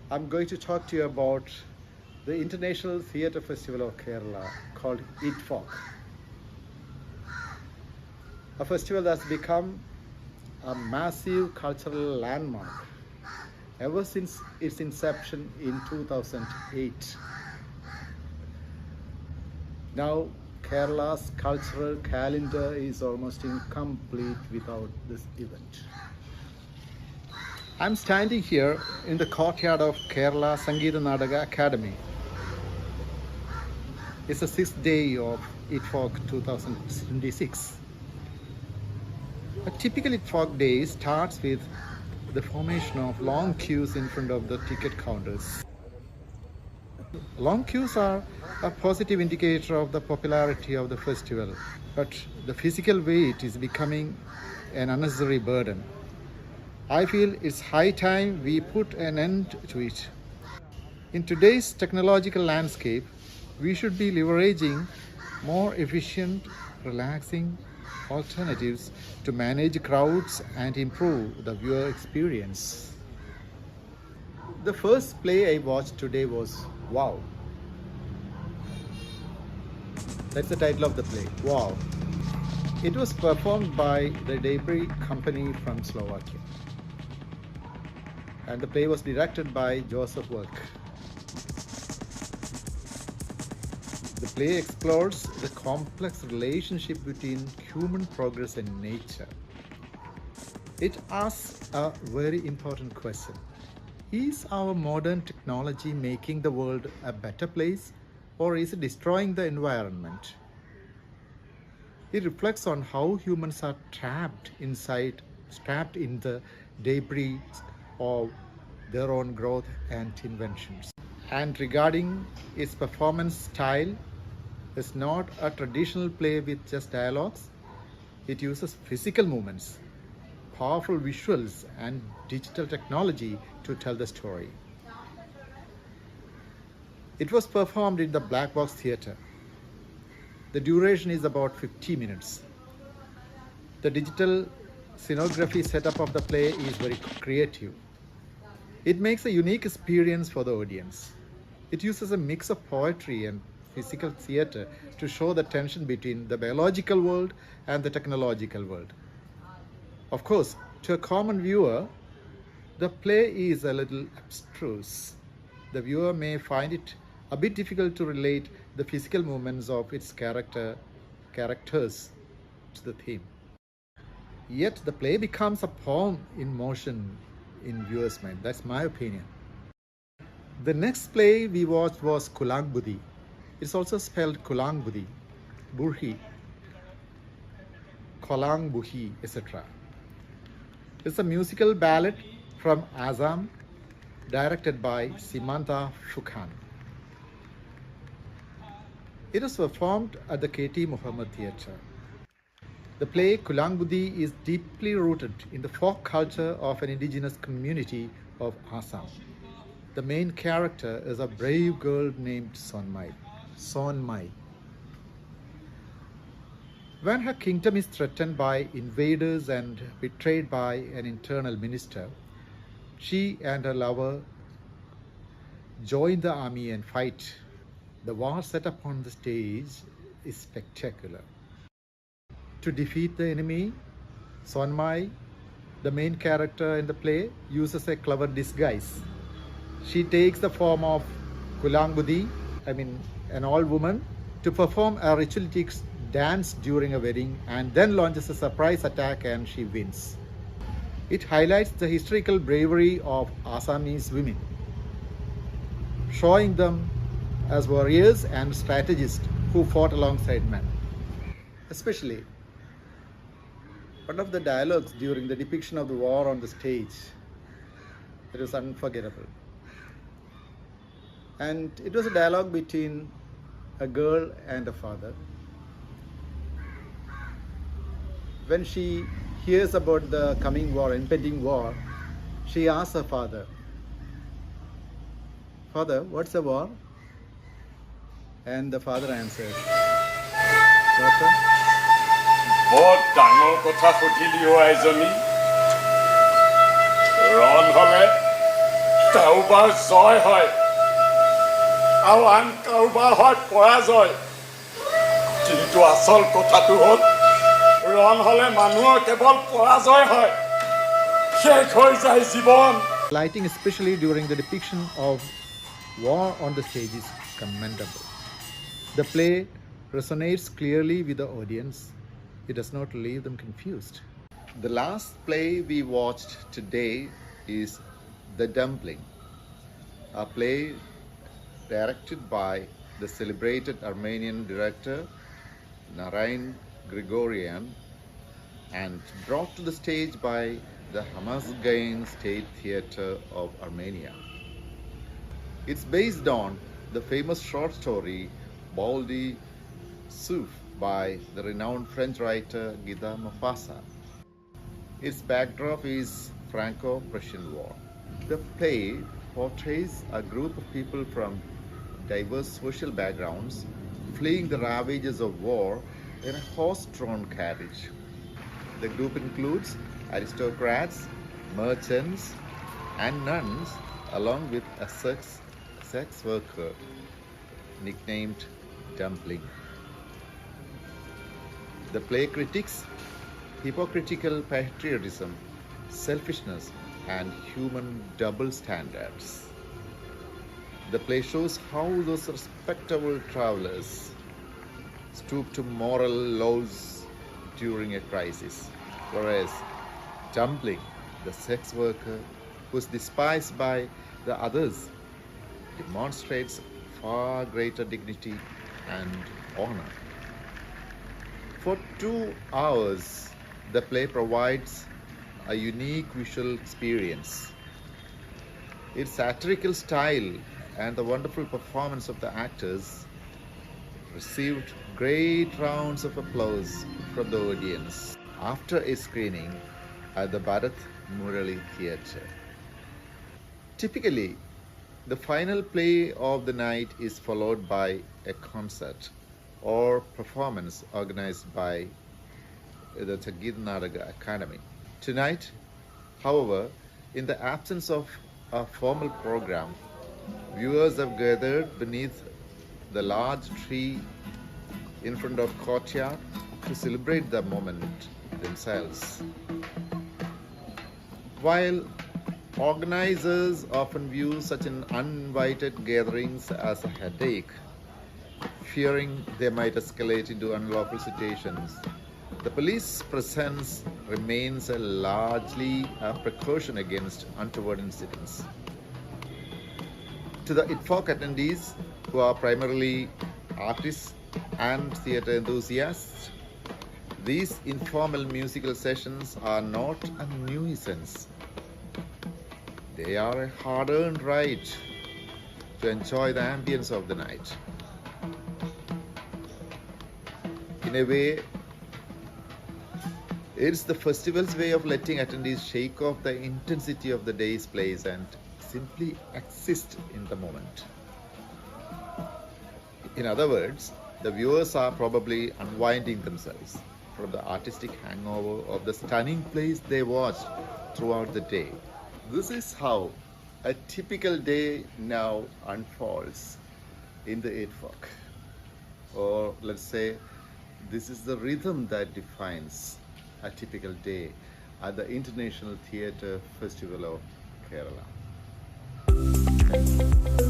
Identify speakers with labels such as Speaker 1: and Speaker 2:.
Speaker 1: I'm going to talk to you about the International Theatre Festival of Kerala called ITFOK. A festival that's become a massive cultural landmark ever since its inception in 2008. Now, Kerala's cultural calendar is almost incomplete without this event. I'm standing here in the courtyard of Kerala Sangeeta Nadaka Academy. It's the sixth day of ITFOK 2026. A typical ITFOK day starts with the formation of long queues in front of the ticket counters. Long queues are a positive indicator of the popularity of the festival, but the physical wait is becoming an unnecessary burden. I feel it's high time we put an end to it. In today's technological landscape, we should be leveraging more efficient, relaxing alternatives to manage crowds and improve the viewer experience. The first play I watched today was Wow. That's the title of the play, Wow. It was performed by the Dumpling company from Slovakia. And the play was directed by Joseph Work. The play explores the complex relationship between human progress and nature. It asks a very important question. Is our modern technology making the world a better place, or is it destroying the environment? It reflects on how humans are trapped in the debris of their own growth and inventions. And regarding its performance style, it's not a traditional play with just dialogues. It uses physical movements, powerful visuals, and digital technology to tell the story. It was performed in the Black Box Theatre. The duration is about 50 minutes. The digital scenography setup of the play is very creative. It makes a unique experience for the audience. It uses a mix of poetry and physical theatre to show the tension between the biological world and the technological world. Of course, to a common viewer, the play is a little abstruse. The viewer may find it a bit difficult to relate the physical movements of its characters to the theme. Yet the play becomes a poem in motion in viewer's mind. That's my opinion. The next play we watched was Khulang Budhi. It's also spelled Khulang Budhi, Burhi, Khulang Budhi, etc. It's a musical ballad from Assam, directed by Simanta Shukhan. It was performed at the KT Muhammad Theatre. The play Khulang Budhi is deeply rooted in the folk culture of an indigenous community of Assam. The main character is a brave girl named Sonmai. When her kingdom is threatened by invaders and betrayed by an internal minister, she and her lover join the army and fight. The war set up on the stage is spectacular. To defeat the enemy, Sonmai, the main character in the play, uses a clever disguise. She takes the form of Khulang Budhi, an old woman, to perform a ritualistic dance during a wedding and then launches a surprise attack and she wins. It highlights the historical bravery of Assamese women, showing them as warriors and strategists who fought alongside men. Especially, one of the dialogues during the depiction of the war on the stage, it was unforgettable. And it was a dialogue between a girl and a father. When she hears about the coming war, impending war, she asks her father, "Father, what's a war?" And the father answers, "Daughter,
Speaker 2: বহুত ডাঙৰ কথা সুধিলি এজনী ৰণ হলে কাৰোবাৰ জয় হয় আৰু আন কাৰোবাৰ হয় পৰাজয় কিন্তু আচল কথাটো হ'ল ৰণ হ'লে মানুহৰ কেৱল পৰাজয় হয় শেষ হৈ যায় জীৱন
Speaker 1: Lighting, especially during the depiction of war on the stage, is commendable. The play resonates clearly with the audience. It does not leave them confused. The last play we watched today is The Dumpling, a play directed by the celebrated Armenian director Narain Grigorian and brought to the stage by the Hamazgain State Theatre of Armenia. It's based on the famous short story Baldi Souf by the renowned French writer Guida Maupassant. Its backdrop is Franco-Prussian War. The play portrays a group of people from diverse social backgrounds fleeing the ravages of war in a horse-drawn carriage. The group includes aristocrats, merchants, and nuns, along with a sex worker nicknamed Dumpling. The play critiques hypocritical patriotism, selfishness, and human double standards. The play shows how those respectable travelers stoop to moral laws during a crisis, whereas Dumpling, the sex worker who is despised by the others, demonstrates far greater dignity and honor. For 2 hours, the play provides a unique visual experience. Its satirical style and the wonderful performance of the actors received great rounds of applause from the audience after a screening at the Bharat Murali Theatre. Typically, the final play of the night is followed by a concert or performance organized by the Tagid Naraga Academy. Tonight, however, in the absence of a formal program, viewers have gathered beneath the large tree in front of courtyard to celebrate the moment themselves. While organizers often view such an uninvited gatherings as a headache, fearing they might escalate into unlawful situations, the police presence remains largely a precaution against untoward incidents. To the ITFOK attendees, who are primarily artists and theatre enthusiasts, these informal musical sessions are not a nuisance. They are a hard-earned right to enjoy the ambience of the night. In a way, it's the festival's way of letting attendees shake off the intensity of the day's plays and simply exist in the moment. In other words, the viewers are probably unwinding themselves from the artistic hangover of the stunning plays they watched throughout the day. This is how a typical day now unfolds in the ITFOK. Or let's say, this is the rhythm that defines a typical day at the International Theatre Festival of Kerala. Thank you.